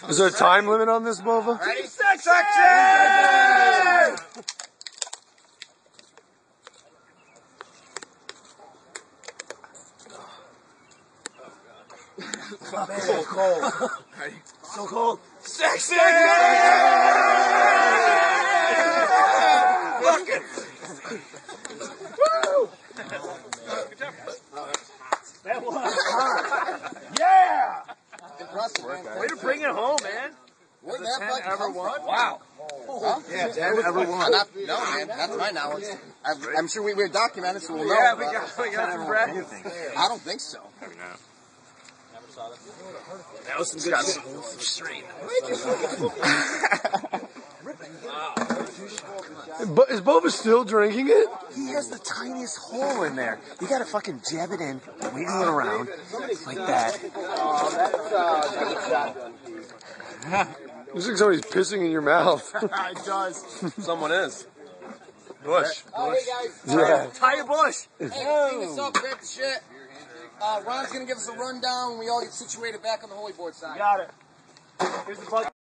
Is there a time limit on this, Bova? Ready? Section! So cold. So cold. Section! Fucking. Woo! That was hot. Yeah! Impressive, man. Way to bring it home, man. Where'd that fucking ever come won? from? Wow. Huh? Yeah, 10 ever won. No, man. That's my knowledge. I'm sure we're documented, so we'll know. Yeah, we got some brackets. I don't think so. That was some good straight. Is Bova still drinking it? He has the tiniest hole in there. You gotta fucking jab it in, wiggle it around, like that. Looks like somebody's pissing in your mouth. It does. Someone is. Bush. Oh, hey, guys. Yeah. Tie your bush. Hey, clean this up, grab the shit. Ron's gonna give us a rundown when we all get situated back on the holy board side. Got it. Here's the bucket.